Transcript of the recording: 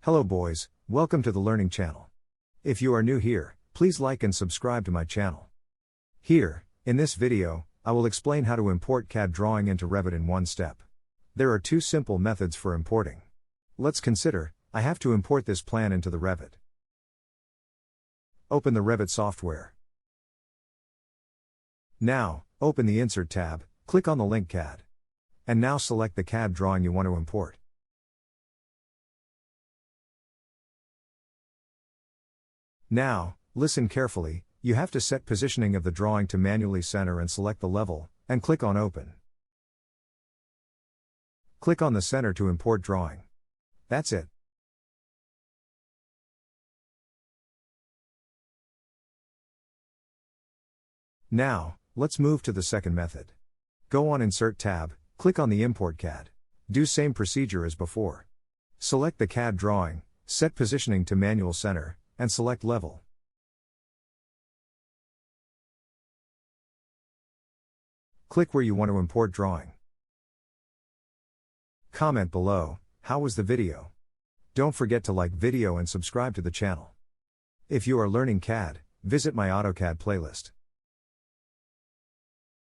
Hello boys, welcome to the Learning Channel. If you are new here, please like and subscribe to my channel. Here, in this video, I will explain how to import CAD drawing into Revit in one step. There are two simple methods for importing. Let's consider, I have to import this plan into the Revit. Open the Revit software. Now, open the Insert tab, click on the link CAD. And now select the CAD drawing you want to import. Now, listen carefully, you have to set positioning of the drawing to manually center and select the level, and click on Open. Click on the center to import drawing. That's it. Now, let's move to the second method. Go on Insert tab, click on the Import CAD. Do same procedure as before. Select the CAD drawing, set positioning to manual center, and select level. Click where you want to import drawing. Comment below, how was the video? Don't forget to like video and subscribe to the channel. If you are learning CAD, visit my AutoCAD playlist.